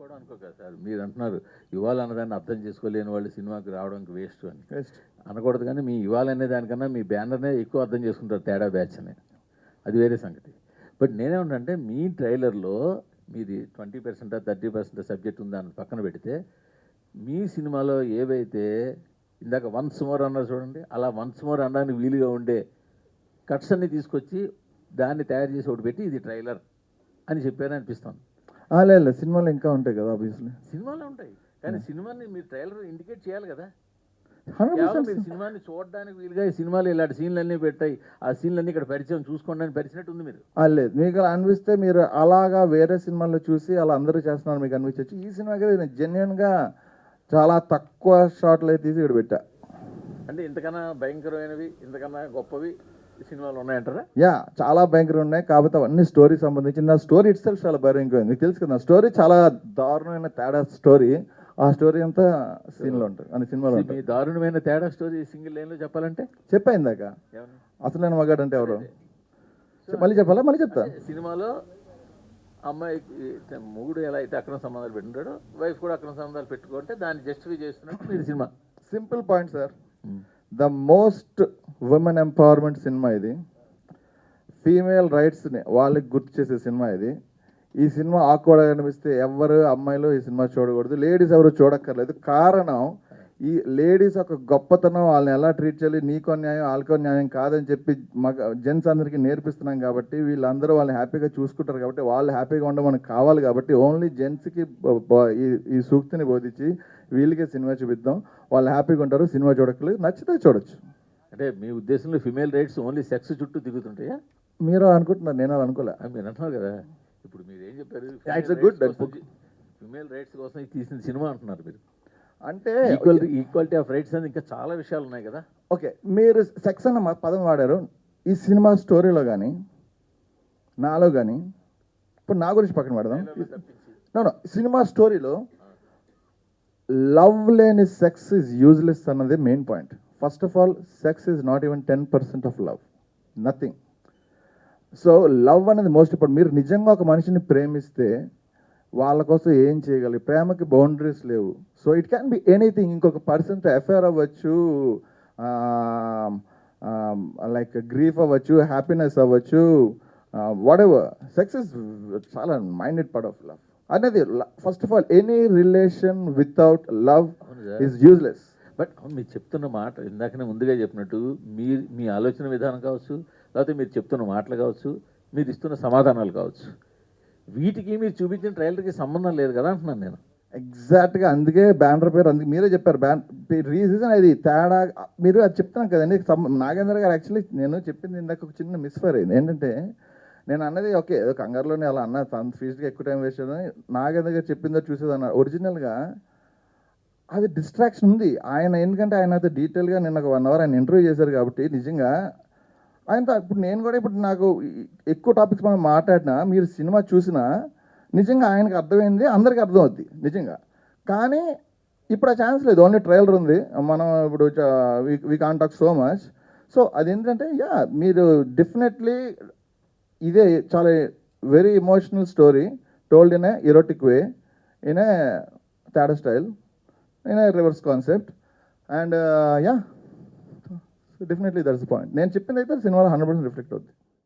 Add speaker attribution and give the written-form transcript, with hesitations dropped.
Speaker 1: కూడా అనుకోక సార్, మీరు అంటున్నారు ఇవాళ అన్నదాన్ని అర్థం చేసుకోలేని వాళ్ళు సినిమాకి రావడానికి వేస్ట్ అని. అనకూడదు, కానీ మీ ఇవాళ అనే దానికన్నా మీ బ్యానర్నే ఎక్కువ అర్థం చేసుకుంటారు తేడా బ్యాచ్ అని. అది వేరే సంగతి. బట్ నేనేమంటే మీ ట్రైలర్లో మీది 20% 30% సబ్జెక్ట్ ఉందని పక్కన పెడితే, మీ సినిమాలో ఏవైతే ఇందాక వన్స్ మోర్ అన్నారు చూడండి, అలా వన్స్ మోర్ అనడానికి వీలుగా ఉండే కట్స్ అన్ని తీసుకొచ్చి దాన్ని తయారు చేసి ఒకటి పెట్టి ఇది ట్రైలర్ అని చెప్పారని అనిపిస్తుంది.
Speaker 2: లేదు, సినిమాలో ఇంకా ఉంటాయి కదా, ఆబ్వియస్లీ
Speaker 1: సినిమాలో ఉంటాయి, కానీ సినిమాని మీరు ట్రైలర్ ఇండికేట్ చేయాలి కదా.
Speaker 2: 100%.
Speaker 1: మీరు సినిమాని చూడడానికి వీలుగా ఈ సినిమాలు ఇలాంటి సీన్లన్నీ పెట్టాయి, ఆ సీన్లన్నీ ఇక్కడ పరిచయం చూసుకోండి అని పరిచినట్టు ఉంది. మీరు
Speaker 2: లేదు, మీకు అలా అనిపిస్తే మీరు అలాగా వేరే సినిమాల్లో చూసి అలా అందరూ చేస్తున్నారు మీకు అనిపించవచ్చు. ఈ సినిమాకి నేను జెన్యున్గా చాలా తక్కువ షాట్లు అయితే తీసి ఇక్కడ పెట్టా.
Speaker 1: అంటే ఇంతకన్నా భయంకరమైనవి, ఇంతకన్నా గొప్పవి సినిమాలు ఉన్నాయంటారా?
Speaker 2: చాలా భయంకరంగా ఉన్నాయి. కాకపోతే అవన్నీ స్టోరీ సంబంధించి, నా స్టోరీ ఇట్ సెల్ఫ్ చాలా భయంకరమైంది. మీకు తెలుసు కదా, నా స్టోరీ చాలా దారుణమైన తేడా స్టోరీ. ఆ స్టోరీ అంతా సీన్లో ఉంటుంది, అన్ని సినిమాలో ఉంటుంది.
Speaker 1: దారుణమైన తేడా స్టోరీ సింగిల్ లైన్లో చెప్పాలంటే
Speaker 2: చెప్పాయిందాక అసలు నేను మగాడు అంటే ఎవరు మళ్ళీ చెప్పాలా? మళ్ళీ చెప్తా.
Speaker 1: సినిమాలో అమ్మాయికి మొగుడు ఎలా అయితే అక్రమ సంబంధాలు పెట్టుకుంటాడో, వైఫ్ కూడా అక్రమ సంబంధాలు పెట్టుకుంటే దాన్ని జస్టిఫై చేస్తున్నట్టు మీరు cinema.
Speaker 2: Simple point sir. The most women empowerment cinema ఇది. ఫీమేల్ రైట్స్ని వాళ్ళకి గుర్తు చేసే సినిమా ఇది. ఈ సినిమా ఆక్వర్డ్గా అనిపిస్తే ఎవరు అమ్మాయిలు ఈ సినిమా చూడకూడదు, లేడీస్ ఎవరు చూడక్కర్లేదు. కారణం, ఈ లేడీస్ ఒక గొప్పతనం, వాళ్ళని ఎలా ట్రీట్ చేయాలి, నీకో న్యాయం వాళ్ళకో న్యాయం కాదని చెప్పి జెంట్స్ అందరికీ నేర్పిస్తున్నాం కాబట్టి, వీళ్ళందరూ వాళ్ళని హ్యాపీగా చూసుకుంటారు కాబట్టి, వాళ్ళు హ్యాపీగా ఉండడం మనకు కావాలి కాబట్టి, ఓన్లీ జెంట్స్కి ఈ సూక్తిని బోధించి వీళ్ళకే సినిమా చూపిద్దాం, వాళ్ళు హ్యాపీగా ఉంటారు, సినిమా చూడక్కర్లేదు, నచ్చితే చూడొచ్చు.
Speaker 1: అంటే మీ ఉద్దేశంలో ఫిమేల్ రైట్స్ ఓన్లీ సెక్స్ చుట్టూ తిరుగుతుంటాయా?
Speaker 2: మీరు అనుకుంటున్నారు, నేను అనుకోలే.
Speaker 1: మీరు అంటున్నారు కదా, ఇప్పుడు మీరు ఏం చెప్పారు, ఫిమేల్ రైట్స్ కోసం తీసిన సినిమా అంటున్నారు మీరు.
Speaker 2: అంటే
Speaker 1: ఈక్వాలిటీ ఆఫ్ రైట్స్ అని ఇంకా చాలా విషయాలు ఉన్నాయి కదా.
Speaker 2: ఓకే, మీరు సెక్స్ అన్న పదం వాడారు. ఈ సినిమా స్టోరీలో కానీ నాలో కానీ, ఇప్పుడు నా గురించి పక్కన పెడదాం. సినిమా స్టోరీలో లవ్ లేని సెక్స్ ఈజ్ యూజ్లెస్ అన్నది main point. First of all, sex is not even 10% of love, nothing. So love అనేది మోస్ట్ ఇంపార్టెంట్. మీరు నిజంగా ఒక మనిషిని ప్రేమిస్తే వాళ్ళ కోసం ఏం చేయగలరు? ప్రేమకి బౌండరీస్ లేవు. So it can be anything. ఇంకొక పర్సన్తో అఫేర్ అవ్వచ్చు, లైక్ గ్రీఫ్ అవ్వచ్చు, హ్యాపీనెస్ అవ్వచ్చు, వాట్ ఎవర్. సెక్స్ ఇస్ చాలా మైండెడ్ పార్ట్ ఆఫ్ లవ్ అనేది. First of all, any relation without love is useless.
Speaker 1: But మీరు చెప్తున్న మాట ఇందాకనే ముందుగా చెప్పినట్టు, మీ ఆలోచన విధానం కావచ్చు, లేకపోతే మీరు చెప్తున్న మాటలు కావచ్చు, మీరు ఇస్తున్న సమాధానాలు కావచ్చు, వీటికి మీరు చూపించిన ట్రైలర్కి సంబంధం లేదు కదా అంటున్నాను నేను.
Speaker 2: ఎగ్జాక్ట్గా అందుకే బ్యానర్ పేరు, అందుకే మీరే చెప్పారు రీజన్ అది తేడా. మీరు అది చెప్తున్నాను కదండి. నాగేంద్ర గారు యాక్చువల్లీ నేను చెప్పింది ఇందాక ఒక చిన్న మిస్ఫైర్ అయింది. ఏంటంటే, నేను అన్నది ఓకే ఏదో కంగారులోనే అలా అన్న, తన ఫీజుకి ఎక్కువ టైం వేస్ట్ అని నాగేంద్ర గారు చెప్పిందో చూసేదన్న. ఒరిజినల్గా అది డిస్ట్రాక్షన్ ఉంది ఆయన. ఎందుకంటే ఆయన అయితే డీటెయిల్గా నిన్న ఒక 1 hour ఆయన ఇంటర్వ్యూ చేశారు కాబట్టి, నిజంగా ఆయనతో ఇప్పుడు నేను కూడా ఇప్పుడు నాకు ఎక్కువ టాపిక్స్ మనం మాట్లాడినా, మీరు సినిమా చూసినా నిజంగా ఆయనకు అర్థమైంది, అందరికీ అర్థమవుద్ది నిజంగా. కానీ ఇప్పుడు ఆ ఛాన్స్ లేదు, ఓన్లీ ట్రైలర్ ఉంది. మనం ఇప్పుడు we can't talk so much. So అదేంటంటే, మీరు డెఫినెట్లీ ఇదే చాలా very emotional story told in a erotic way, in a తేడా style, in a reverse concept. And definitely that's the point. నేను చెప్పింది అయితే సినిమాలో 100% రిఫ్లెక్ట్ అవుతుంది.